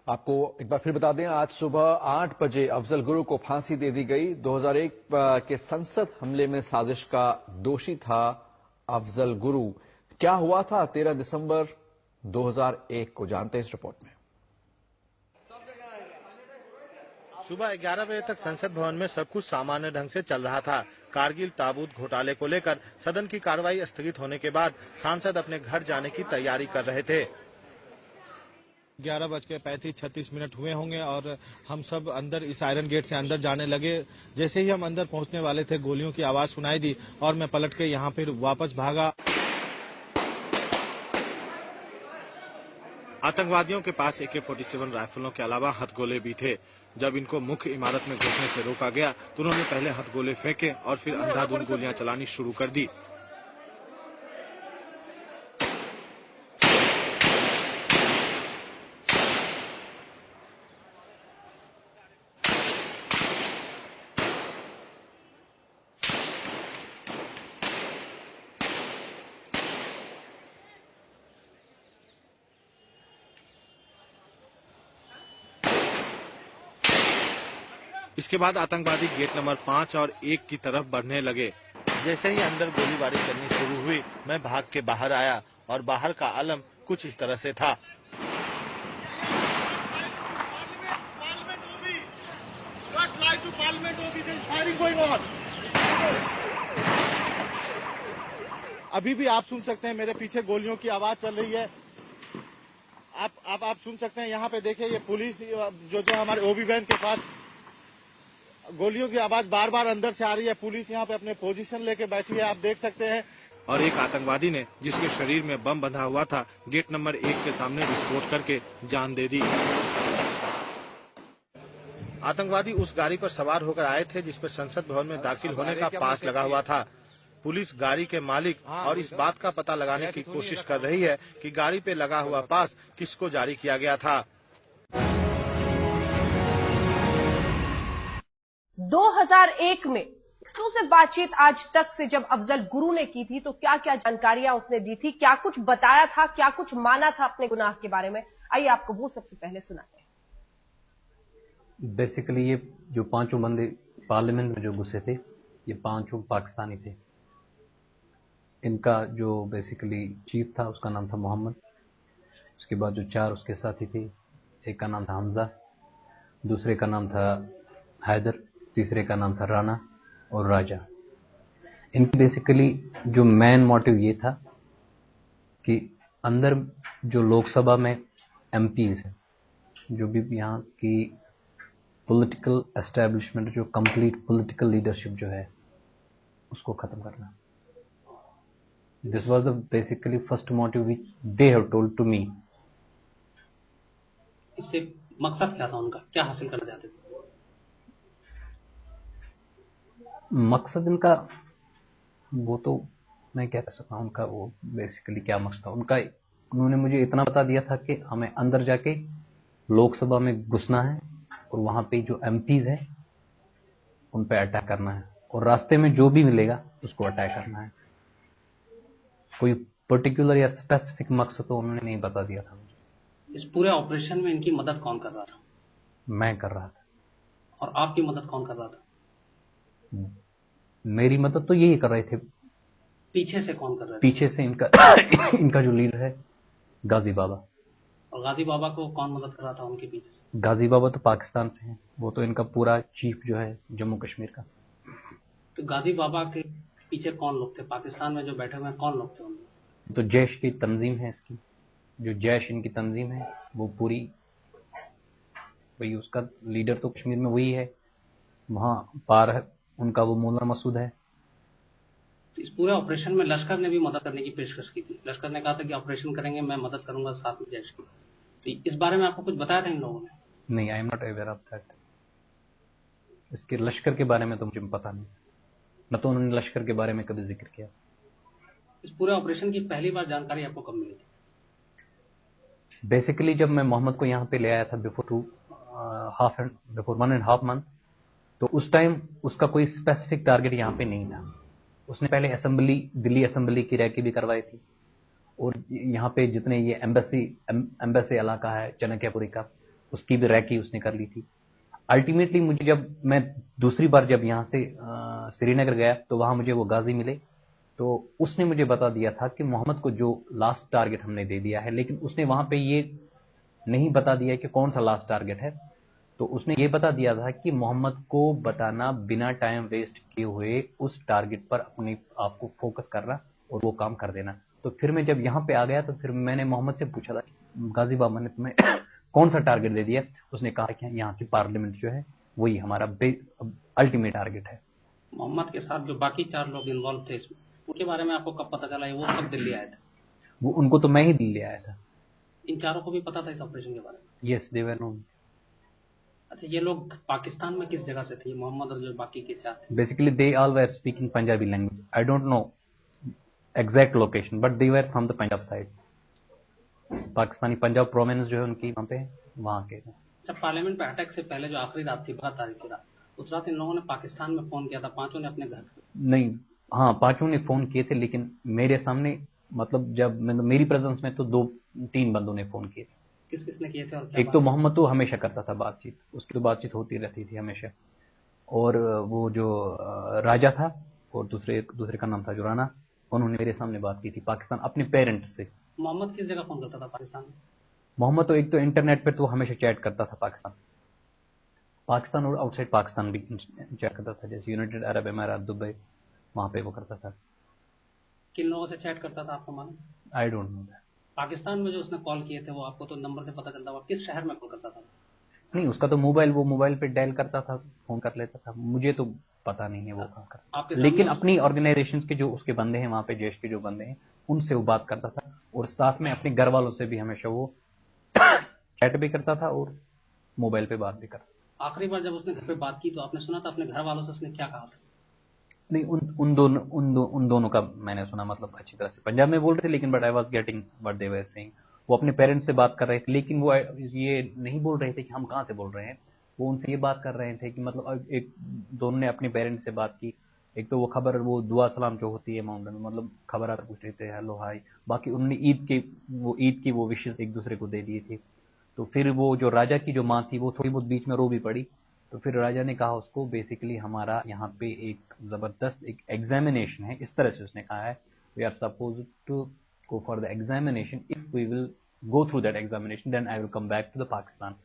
आपको एक बार फिर बता दें, आज सुबह 8 बजे अफजल गुरु को फांसी दे दी गई। 2001 के संसद हमले में साजिश का दोषी था अफजल गुरु। क्या हुआ था 13 दिसंबर 2001 को, जानते हैं इस रिपोर्ट में। सुबह 11 बजे तक संसद भवन में सब कुछ सामान्य ढंग से चल रहा था। कारगिल ताबूत घोटाले को लेकर सदन की कार्रवाई स्थगित होने के बाद सांसद अपने घर जाने की तैयारी कर रहे थे। 11:35-36 हुए होंगे और हम सब अंदर इस आयरन गेट से अंदर जाने लगे। जैसे ही हम अंदर पहुंचने वाले थे, गोलियों की आवाज सुनाई दी और मैं पलट के यहाँ फिर वापस भागा। आतंकवादियों के पास AK-47 राइफलों के अलावा हथगोले भी थे। जब इनको मुख्य इमारत में घुसने से रोका गया तो उन्होंने पहले हथगोले फेंके और फिर अंधाधुंध गोलियां चलानी शुरू कर दी। इसके बाद आतंकवादी गेट नंबर 5 और 1 की तरफ बढ़ने लगे। जैसे ही अंदर गोलीबारी करनी शुरू हुई, मैं भाग के बाहर आया और बाहर का आलम कुछ इस तरह से था। अभी भी आप सुन सकते हैं, मेरे पीछे गोलियों की आवाज चल रही है। आप सुन सकते हैं। यहाँ पे देखिए, ये पुलिस जो हमारे ओबी वैन के पास गोलियों की आवाज बार बार अंदर से आ रही है। पुलिस यहाँ पे अपने पोजीशन लेके बैठी है, आप देख सकते हैं। और एक आतंकवादी ने, जिसके शरीर में बम बंधा हुआ था, गेट नंबर 1 के सामने विस्फोट करके जान दे दी। आतंकवादी उस गाड़ी पर सवार होकर आए थे जिस पर संसद भवन में दाखिल होने का पास लगा हुआ था। पुलिस गाड़ी के मालिक और इस बात का पता लगाने की कोशिश कर रही है कि गाड़ी पे लगा हुआ पास किसको जारी किया गया था। 2001 में एक्सक्लूसिव बातचीत आज तक से जब अफजल गुरु ने की थी, तो क्या क्या जानकारियां उसने दी थी, क्या कुछ बताया था, क्या कुछ माना था अपने गुनाह के बारे में, आइए आपको वो सबसे पहले सुनाते हैं। बेसिकली ये जो पांचों बंदे पार्लियामेंट में जो घुसे थे, ये पांचों पाकिस्तानी थे। इनका जो बेसिकली चीफ था उसका नाम था मोहम्मद। उसके बाद जो 4 उसके साथी थे, एक का नाम था हमजा, दूसरे का नाम था हैदर, तीसरे का नाम था राना और राजा। इनकी बेसिकली जो मेन मोटिव ये था कि अंदर जो लोकसभा में MPs हैं, जो भी यहाँ की पॉलिटिकल एस्टैब्लिशमेंट, जो कंप्लीट पॉलिटिकल लीडरशिप जो है, उसको खत्म करना। This was the basically first motive which they have told to me. इससे मकसद क्या था उनका, क्या हासिल करना चाहते थे? मकसद इनका, वो तो मैं क्या कह सकता हूँ, उनका वो बेसिकली क्या मकसद था उनका। उन्होंने मुझे इतना बता दिया था कि हमें अंदर जाके लोकसभा में घुसना है और वहां पे जो MPs हैं उन पे अटैक करना है और रास्ते में जो भी मिलेगा उसको अटैक करना है। कोई पर्टिकुलर या स्पेसिफिक मकसद तो उन्होंने नहीं बता दिया था मुझे। इस पूरे ऑपरेशन में इनकी मदद कौन कर रहा था? मैं कर रहा था। और आपकी मदद कौन कर रहा था? मेरी मदद तो यही कर रहे थे। पीछे से कौन कर रहे थे? पीछे से इनका जो लीडर है गाजी बाबा। और गाजी बाबा को कौन मदद कर रहा था उनके पीछे से? गाजी बाबा तो पाकिस्तान से हैं, वो तो इनका पूरा चीफ जो है जम्मू कश्मीर का। तो गाजी बाबा के पीछे कौन लोग थे? पाकिस्तान में जो बैठे हुए हैं कौन लोग थे उनमें? तो जैश की तंजीम है इसकी, जो जैश इनकी तंजीम है वो पूरी, वही उसका लीडर तो कश्मीर में वही है, वहां पार है उनका वो मुल्ला मसूद है। तो इस पूरे ऑपरेशन में लश्कर ने भी मदद करने की पेशकश की थी। लश्कर ने कहा था कि ऑपरेशन करेंगे, मैं मदद करूंगा साथ में जैश की। तो इस बारे में आपको कुछ बताया था इन लोगों ने? नहीं, आई am not aware of that. इसके लश्कर के बारे में तो मुझे पता नहीं, न तो उन्होंने लश्कर के बारे में कभी जिक्र किया। इस पूरे ऑपरेशन की पहली बार जानकारी आपको कब मिली थी? बेसिकली जब मैं मोहम्मद को यहाँ पे ले आया था बिफोर 1.5 मंथ, तो उस टाइम उसका कोई स्पेसिफिक टारगेट यहाँ पे नहीं था। उसने पहले दिल्ली असेंबली की रैकी भी करवाई थी और यहाँ पे जितने ये एम्बेसी इलाका है चाणक्यपुरी का, उसकी भी रैकी उसने कर ली थी। अल्टीमेटली मुझे जब मैं दूसरी बार जब यहाँ से श्रीनगर गया तो वहां मुझे वो गाजी मिले, तो उसने मुझे बता दिया था कि मोहम्मद को जो लास्ट टारगेट हमने दे दिया है, लेकिन उसने वहां पे ये नहीं बता दिया कि कौन सा लास्ट टारगेट है। तो उसने ये बता दिया था कि मोहम्मद को बताना बिना टाइम वेस्ट किए हुए उस टारगेट पर अपने आप को फोकस करना और वो काम कर देना। तो फिर मैं जब यहाँ पे आ गया तो फिर मैंने मोहम्मद से पूछा था गाजी बाबा ने तुम्हें कौन सा टारगेट दे दिया। उसने कहा कि यहाँ की पार्लियामेंट जो है वही हमारा अल्टीमेट टारगेट है। मोहम्मद के साथ जो बाकी 4 लोग इन्वॉल्व थे इसमें, उनके बारे में आपको कब पता चला? वो कब दिल्ली आए थे? वो उनको तो मैं ही दिल्ली आया था। इन चारों को भी पता था इस ऑपरेशन के बारे में? Yes, they were known. अच्छा, ये लोग पाकिस्तान में किस जगह से थे, मोहम्मद और जो बाकी के 4 थे? Basically they all were speaking Punjabi language. I don't know exact location but they were from the Punjab side. Pakistani Punjab province जो है उनकी वहां पे, वहां के। जब पार्लियामेंट पे अटैक से पहले जो आखिरी रात थी 12 तारीख की रात, उस रात इन लोगों ने पाकिस्तान में फोन किया था, 5 ने अपने घर पे? नहीं, हाँ 5 ने फोन किए थे, लेकिन मेरे सामने मतलब जब मेरी प्रेजेंस में तो 2-3 बंदों ने फोन किए थे। किस किस ने किए थे और क्या? एक तो मोहम्मद तो हमेशा करता था बातचीत, उसकी तो बातचीत होती रहती थी हमेशा। और वो जो राजा था और दूसरे का नाम था जो राना, उन्होंने मेरे सामने बात की थी पाकिस्तान अपने पेरेंट्स से। मोहम्मद किस जगह फोन करता था पाकिस्तान में? मोहम्मद तो एक तो इंटरनेट पे तो हमेशा चैट करता था पाकिस्तान और आउटसाइड पाकिस्तान भी चैट करता था, जैसे यूनाइटेड अरब अमीरात, दुबई, वहां पे वो करता था। किन लोगों से चैट करता था आपको मालूम? I don't know that. Pakistan में जो उसने कॉल किए थे वो आपको तो नंबर से पता चलता हुआ, किस शहर में कॉल करता था? नहीं, उसका तो मोबाइल पे डायल करता था, फोन कर लेता था, मुझे तो पता नहीं है वो कहाँ करता। लेकिन अपनी ऑर्गेनाइजेशन के जो उसके बंदे हैं वहां पे, जैश के जो बंदे हैं उनसे वो बात करता था, और साथ में अपने घर वालों से भी हमेशा वो चैट भी करता था और मोबाइल पे बात भी करता था। आखिरी बार जब उसने घर पे बात की तो आपने सुना था अपने घर वालों से उसने क्या कहा था? नहीं, उन दोनों का मैंने सुना, मतलब अच्छी तरह से पंजाब में बोल रहे थे, लेकिन but I was getting what they were saying. वो अपने पेरेंट्स से बात कर रहे थे, लेकिन वो ये नहीं बोल रहे थे कि हम कहाँ से बोल रहे हैं। वो उनसे ये बात कर रहे थे कि मतलब एक दोनों ने अपने पेरेंट्स से बात की। एक तो वो खबर, वो दुआ सलाम जो होती है माउंटेन में, मतलब खबर आता पूछ रहे थे, हेलो हाय। बाकी उन्होंने ईद की वो विशेष एक दूसरे को दे दी थी। तो फिर वो जो राजा की जो माँ थी वो थोड़ी बहुत बीच में रो भी पड़ी। तो फिर राजा ने कहा उसको, बेसिकली हमारा यहाँ पे एक जबरदस्त एक एग्जामिनेशन है, इस तरह से उसने कहा है, we are suppose to go for the examination, if we will go through that examination then I will come back to the Pakistan.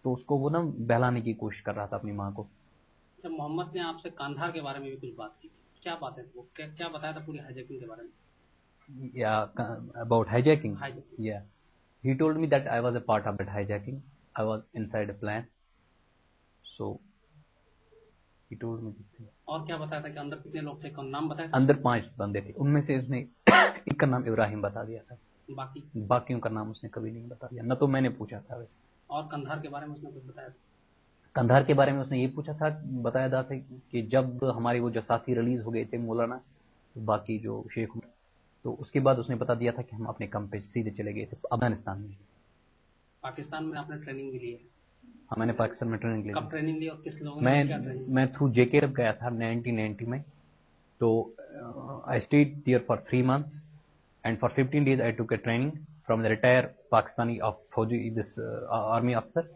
तो उसको वो ना बहलाने की कोशिश कर रहा था अपनी माँ को। जब मोहम्मद ने आपसे कांधार के बारे में भी कुछ बात की थी, क्या बातें थी वो, क्या बताया था पूरी हाईजैकिंग के बारे में? या अबाउट हाईजैकिंग, या he told me that I was a part of that hijacking. I was inside a plan. So he told me this thing. और क्या बताया था कि अंदर कितने लोग थे, कौन नाम बताया था? अंदर 5 बंदे थे, उनमें से उसने एक का नाम इब्राहिम बता दिया था, बाकियों का नाम उसने कभी नहीं बता दिया, न तो मैंने पूछा था वैसे। और कंधार के बारे में उसने कुछ बताया था? कंधार के बारे में उसने ये पूछा था, बताया था कि जब हमारे वो जो साथी रिलीज हो गए थे मौलाना, तो बाकी जो शेख, तो उसके बाद उसने बता दिया था कि हम अपने काम पे सीधे चले गए थे अफगानिस्तान में। पाकिस्तान में आपने ट्रेनिंग भी ली है? हाँ, मैंने पाकिस्तान में ट्रेनिंग ली। कब ट्रेनिंग ली और किस लोगों ने क्या ट्रेनिंग? मैं थ्रू जेकेएफ गया था 1990 में। तो I stayed there for 3 months and for 15 days I took a training from the retire Pakistani of फौजी this army officer,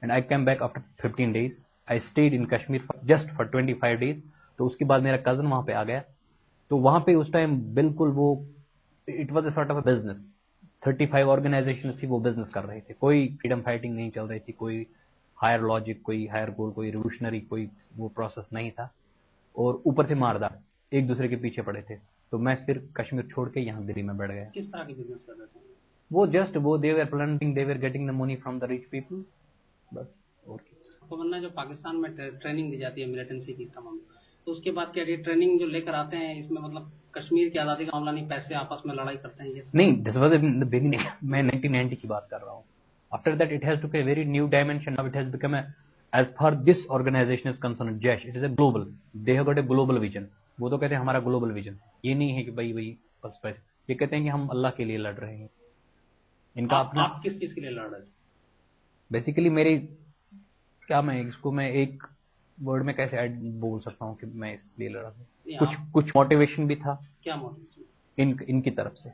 and I came back after 15 days। I stayed in Kashmir just for 25 days। तो उसके बाद मेरा cousin वहां पे आ गया। तो वहां पे उस टाइम बिल्कुल वो, it was a sort of a business. 35 organisations थी, वो बिजनेस कर रहे थे, कोई फ्रीडम फाइटिंग नहीं चल रही थी, कोई हायर लॉजिक, कोई हायर गोल, कोई रिवोल्यूशनरी, कोई वो प्रोसेस नहीं था। और ऊपर से मारदार एक दूसरे के पीछे पड़े थे। तो मैं फिर कश्मीर छोड़ के यहाँ दिल्ली में बैठ गया। किस तरह की बिजनेस कर रहे थे वो? जस्ट वो they were planning, they were getting the money from the rich people, बस। और आपको बनना है जो पाकिस्तान में ट्रेनिंग दी जाती है मिलिटेंसी की तमाम, तो उसके बाद क्या ये ट्रेनिंग जो लेकर आते हैं इसमें मतलब कश्मीर की आजादी का मामला नहीं, पैसे आपस में लड़ाई करते हैं ये? नहीं, दिस वाज द बिगिनिंग। मैं 1990 की बात कर रहा हूँ। After that it has took a very new dimension. Now it has become a, as far this organization is concern, Jaish, it is a global, they have got a global vision. वो तो कहते हैं हमारा ग्लोबल विजन, ये नहीं है कि भाई बस पैसे, ये कहते हैं कि हम अल्लाह के लिए लड़ रहे हैं। इनका अपना। आप किस चीज के लिए लड़ रहे थे? बेसिकली मेरी, क्या मैं इसको मैं एक वर्ड में कैसे बोल सकता हूँ कि मैं इसलिए लड़ा हूँ। कुछ मोटिवेशन भी था। क्या मोटिवेशन? इनकी तरफ से।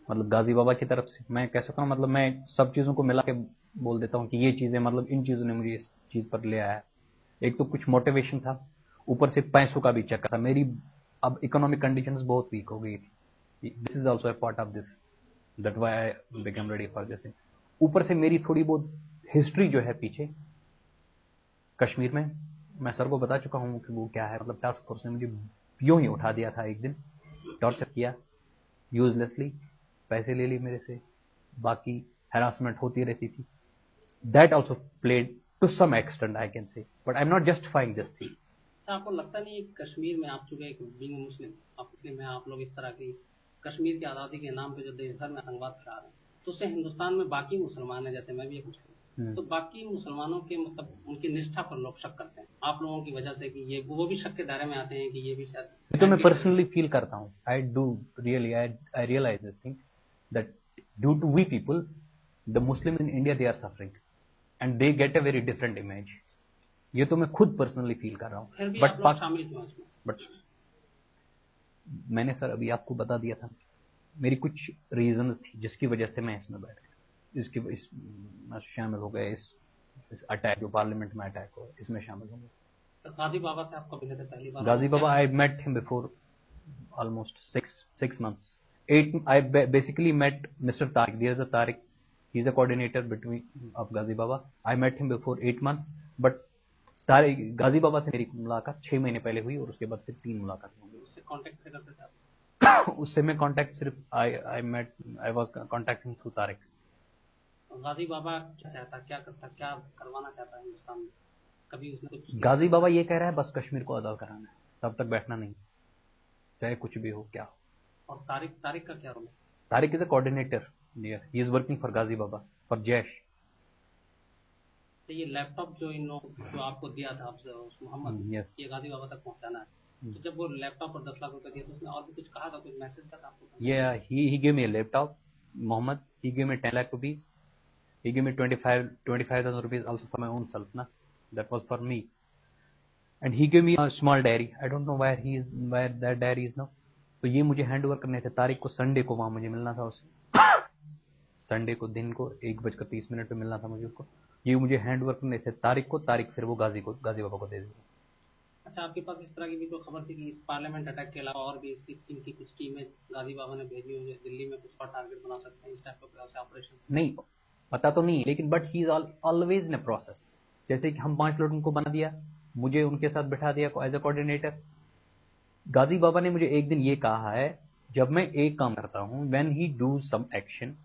मतलब गाजी बाबा की तरफ से मैं कह सकता हूँ, मतलब मैं सब चीज़ों को मिला के बोल देता हूँ कि ये चीज़ें, मतलब इन चीज़ों ने मुझे इस चीज़ पर ले आया। एक तो कुछ मोटिवेशन था, ऊपर से पैसों का भी चक्कर था। मेरी अब इकोनॉमिक कंडीशंस बहुत वीक हो गई थी। This is also a part of this, that why I become ready for this. ऊपर से मेरी थोड़ी बहुत हिस्ट्री जो है पीछे कश्मीर में, मैं सर को बता चुका हूँ कि वो क्या है। मतलब टास्क फोर्स ने मुझे यूं ही उठा दिया था एक दिन, टॉर्चर किया यूजलेसली, पैसे ले लिए मेरे से, बाकी हैरासमेंट होती रहती थी। That also played to some extent I can say, but I am not justifying this thing. आपको लगता नहीं कश्मीर में आप चुके एक बीइंग मुस्लिम, आप मुस्लिम हैं, आप लोग इस तरह की कश्मीर की आज़ादी के नाम पे जो देश भर में आतंकवाद फैला रहे हैं, तो उससे हिंदुस्तान में बाकी मुसलमान हैं, जैसे मैं भी एक मुस्लिम, तो बाकी मुसलमानों के मतलब उनकी निष्ठा पर लोग शक करते हैं आप लोगों की वजह से कि ये वो भी शक के दायरे में आते हैं कि ये भी शायद। तो मैं पर्सनली फील करता हूँ, I do really, I realize this thing that due to we people the Muslim in India they are suffering and they get a very different image. ये तो मैं खुद पर्सनली फील कर रहा हूँ। बट मैंने सर अभी आपको बता दिया था, मेरी कुछ रीजंस थी जिसकी वजह से मैं इसमें बैठ गया, इस शामिल हो गए, इस अटैक जो पार्लियामेंट में अटैक हुआ इसमें शामिल हो गए। तो गाजी बाबा से आप कब मिले थे पहली बार? Ghazi Baba, I met him before almost six months. I basically met Mr. Tariq. There is a Tariq. He's a coordinator between of Ghazi Baba. I met him before 8 months, but गाजी बाबा से मेरी मुलाकात 6 महीने पहले हुई और उसके बाद फिर 3 मुलाकात हुई। उससे कांटेक्ट से करते थे आप? उससे मैं कांटेक्ट सिर्फ I was contacting through Tariq. Ghazi Baba क्या चाहता, क्या करता, क्या करवाना चाहता है हिंदुस्तान में? कभी उसने कुछ? गाजी बाबा ये कह रहा है बस कश्मीर को आजाद कराना है, तब तक बैठना नहीं, चाहे कुछ भी हो क्या। और तारिक का क्या रोल है? Tariq is a coordinator, he is working for Ghazi Baba, for Jaish. तो ये लैपटॉप जो आपको दिया था मोहम्मद, ये गाजी बाबा तक पहुंचाना है, तो जब वो लैपटॉप और 10 लाख रुपए दिए तो उसने और भी कुछ कहा था, कुछ मैसेज था आपको? he gave me a laptop, Mohammed. He gave me 10 lakh rupees. He gave me 25,000 rupees also for my own self, na. That was for me. And he gave me a small diary. I don't know where that diary is now. तो ये मुझे hand over करने थे तारिक को। Sunday को वहां मुझे मिलना था उससे, संडे को दिन को 1:30 पे मिलना था मुझे उसको। ये मुझे हैंड ओवर करने थे तारिक को, तारिक फिर वो गाजी बाबा को दे देगा। अच्छा, आपके पास इस तरह की भी तो खबर थी कि इस पार्लियामेंट अटैक के अलावा और भी इनकी कुछ टीमें गाजी बाबा ने भेजी हुई है, दिल्ली में कुछ और टारगेट बना सकते हैं, इस टाइप का ऑपरेशन? नहीं पता तो नहीं, लेकिन but he is always in a process. जैसे कि हम 5 लोगों को बना दिया, मुझे उनके साथ बैठा दिया एज अ कोऑर्डिनेटर। गाजी बाबा ने मुझे एक दिन ये कहा है, जब मैं एक काम करता हूं, when he do some action,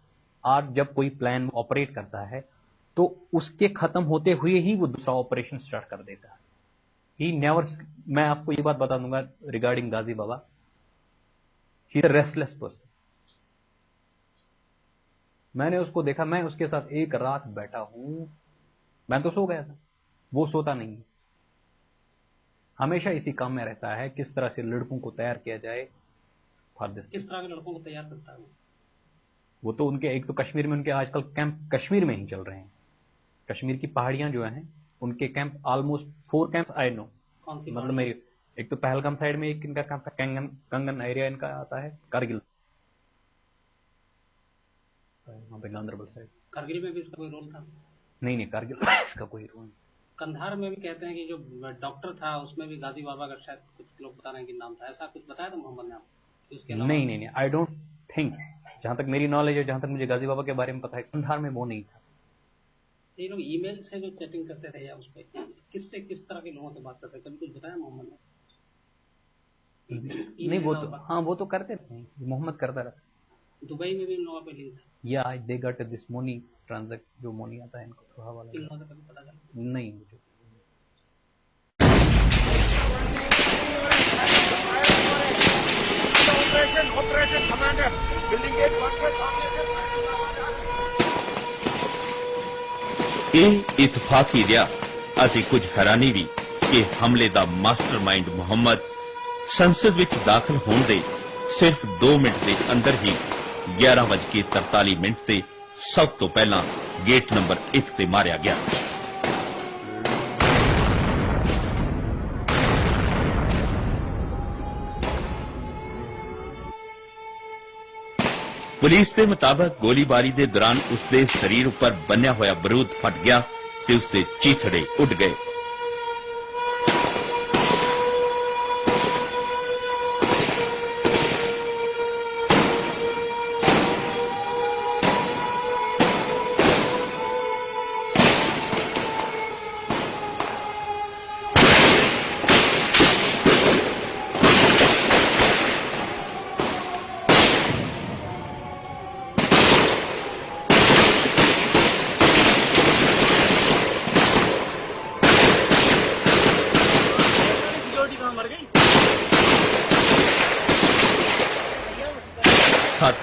और जब कोई प्लान ऑपरेट करता है तो उसके खत्म होते हुए ही वो दूसरा ऑपरेशन स्टार्ट कर देता है। ही नेवर, मैं आपको ये बात बता दूंगा regarding Ghazi Baba, he is a restless person. मैंने उसको देखा, मैं उसके साथ एक रात बैठा हूं, मैं तो सो गया था, वो सोता नहीं है, हमेशा इसी काम में रहता है, किस तरह से लड़कों को तैयार किया जाए फॉर दिस। किस तरह के लड़कों को तैयार करता है वो तो उनके, एक तो कश्मीर में उनके आजकल कैंप कश्मीर में ही चल रहे हैं, कश्मीर की पहाड़ियां जो हैं उनके camp, almost 4 camps I know. कौन सी? मतलब मेरी एक तो पहलगाम साइड में एक इनका कैंप है, कंगन एरिया इनका आता है, कारगिल वहां पे गांधरबल साइड। कारगिल में भी इसका कोई रोल था? नहीं कारगिल में इसका कोई रोल नहीं। कंधार में भी कहते हैं कि जो डॉक्टर था उसमें भी गाजी बाबा का शायद कुछ लोग बता रहे हैं कि नाम था, ऐसा कुछ बताया था मोहम्मद ने आपको? उसके नहीं, आई डोंट थिंक, जहां तक मेरी नॉलेज है, जहां तक मुझे गाजी बाबा के बारे में पता है, कंधार में वो नहीं था। ये लोग ईमेल से जो चैटिंग करते थे या उस पर किस तरह के लोगों से बात करते थे, कभी कुछ बताया मोहम्मद ने? नहीं वो तो, हाँ वो तो करते थे, मोहम्मद करता रहता। दुबई में भी इन लोगों पे लिंक था? या they got this money transact, जो मनी आता है इनको थोड़ा वाला, इन लोगों से कभी पता चला? नहीं मुझे। ऑपरेशन कमांडर बिल्डिंग गेट 1 के सामने ਇਹ ਇਤਫਾਕੀ ਰਿਹਾ ਅਤੇ ਕੁਝ ਹੈਰਾਨੀ ਵੀ ਕਿ ਹਮਲੇ ਦਾ ਮਾਸਟਰਮਾਈਂਡ ਮੁਹੰਮਦ ਸੰਸਦ ਵਿੱਚ ਦਾਖਲ ਹੋਣ ਦੇ ਸਿਰਫ 2 ਮਿੰਟ ਦੇ ਅੰਦਰ ਹੀ 11:43 ਤੇ ਸਭ ਤੋਂ ਪਹਿਲਾਂ ਗੇਟ ਨੰਬਰ 1 ਤੇ ਮਾਰਿਆ ਗਿਆ। ਪੁਲਿਸ ਦੇ ਮੁਤਾਬਕ ਗੋਲੀਬਾਰੀ ਦੇ ਦੌਰਾਨ ਉਸਦੇ ਸਰੀਰ ਉੱਪਰ ਬੰਨਿਆ ਹੋਇਆ ਬਰੂਦ ਫਟ ਗਿਆ ਤੇ ਉਸਦੇ ਚੀਥੜੇ ਉੱਡ ਗਏ।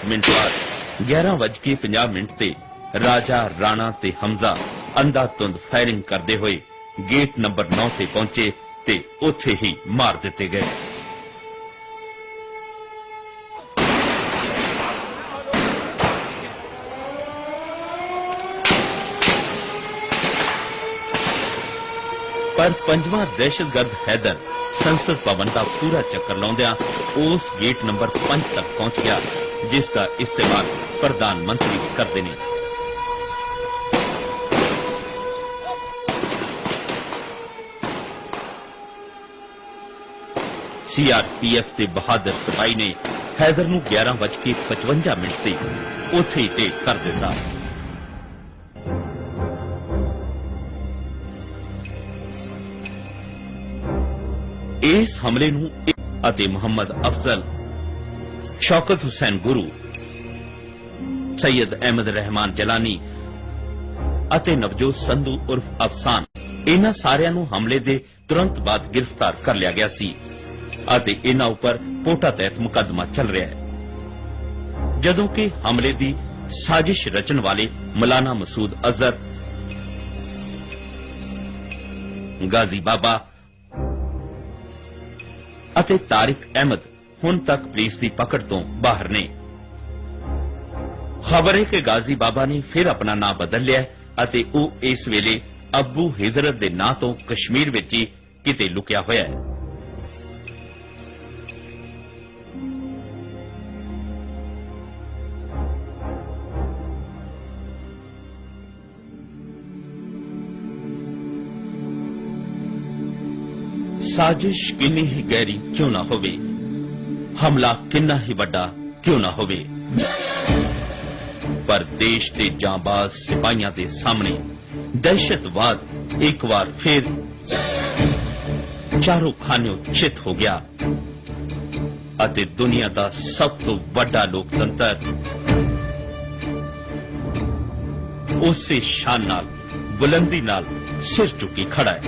ਮਿੰਟ ਬਾਅਦ 11:50 ਤੇ ਰਾਜਾ, ਰਾਣਾ ਤੇ ਹਮਜ਼ਾ ਅੰਧਾਧੁੰਦ ਫਾਇਰਿੰਗ ਕਰਦੇ ਹੋਏ ਗੇਟ ਨੰਬਰ 9 ਤੇ ਪਹੁੰਚੇ ਤੇ ਉੱਥੇ ਹੀ ਮਾਰ ਦਿੱਤੇ ਗਏ। ਪਰ ਪੰਜਵਾਂ ਦਹਿਸ਼ਤਗਰਦ ਹੈਦਰ ਸੰਸਦ ਭਵਨ ਦਾ ਪੂਰਾ ਚੱਕਰ ਲਾਉਂਦਿਆਂ ਉਸ ਗੇਟ ਨੰਬਰ 5 ਤੱਕ ਪਹੁੰਚ ਗਿਆ ਜਿਸ ਦਾ ਇਸਤੇਮਾਲ ਪ੍ਰਧਾਨ ਮੰਤਰੀ ਵੀ ਕਰਦੇ ਨੇ। ਸੀਆਰਪੀਐਫ ਦੇ ਬਹਾਦਰ ਸਿਪਾਹੀ ਨੇ ਹੈਦਰ ਨੂੰ 11:55 ਤੇ ਉੱਥੇ ਹੀ ਢੇਰ ਕਰ ਦਿੱਤਾ। ਇਸ ਹਮਲੇ ਨੂੰ ਅਤੇ ਮੁਹੰਮਦ ਅਫਜ਼ਲ, ਸ਼ੌਕਤ ਹੁਸੈਨ ਗੁਰੂ, ਸੈयद ਅਹਿਮਦ ਰਹਿਮਾਨ ਜਲਾਨੀ ਅਤੇ ਨਵਜੋਤ ਸੰਧੂ ਉਰਫ ਅਫਸਾਨ, ਇਹਨਾਂ ਸਾਰਿਆਂ ਨੂੰ ਹਮਲੇ ਦੇ ਤੁਰੰਤ ਬਾਅਦ ਗ੍ਰਿਫਤਾਰ ਕਰ ਲਿਆ ਗਿਆ ਸੀ ਅਤੇ ਇਹਨਾਂ ਉੱਪਰ ਪੋਟਾ ਤਹਿਤ ਮੁਕੱਦਮਾ ਚੱਲ ਰਿਹਾ ਹੈ। ਜਦੋਂ ਕਿ ਹਮਲੇ ਦੀ ਸਾਜ਼ਿਸ਼ ਰਚਣ ਵਾਲੇ ਮੌਲਾਨਾ ਮਸੂਦ ਅਜ਼ਹਰ, ਗਾਜ਼ੀ ਬਾਬਾ ਅਤੇ ਤਾਰਿਕ ਅਹਿਮਦ ਹੁਣ ਤੱਕ ਪੁਲਿਸ ਦੀ ਪਕੜ ਤੋਂ ਬਾਹਰ ਨੇ। ਖਬਰ ਹੈ ਕਿ ਗਾਜ਼ੀ ਬਾਬਾ ਨੇ ਫਿਰ ਆਪਣਾ ਨਾਂ ਬਦਲ ਲਿਆ ਅਤੇ ਉਹ ਇਸ ਵੇਲੇ ਅੱਬੂ ਹਿਜਰਤ ਦੇ ਨਾਂ ਤੋਂ ਕਸ਼ਮੀਰ ਵਿੱਚ ਹੀ ਕਿਤੇ ਲੁਕਿਆ ਹੋਇਆ ਹੈ। ਸਾਜ਼ਿਸ਼ ਕਿੰਨੀ ਹੀ ਗਹਿਰੀ ਕਿਉਂ ਨਾ ਹੋਵੇ, ਹਮਲਾ ਕਿੰਨਾ ਹੀ ਵੱਡਾ ਕਿਉਂ ਨਾ ਹੋਵੇ, ਪਰ ਦੇਸ਼ ਦੇ ਜਾਂਬਾਜ਼ ਸਿਪਾਹੀਆਂ ਦੇ ਸਾਹਮਣੇ ਦਹਿਸ਼ਤਵਾਦ ਇੱਕ ਵਾਰ ਫਿਰ ਚਾਰੋਂ ਖਾਨਿਓਂ ਚਿੱਤ ਹੋ ਗਿਆ ਅਤੇ ਦੁਨੀਆ ਦਾ ਸਭ ਤੋਂ ਵੱਡਾ ਲੋਕਤੰਤਰ ਉਸੇ ਸ਼ਾਨ ਨਾਲ, ਬੁਲੰਦੀ ਨਾਲ ਸਿਰ ਚੁੱਕੀ ਖੜਾ ਹੈ।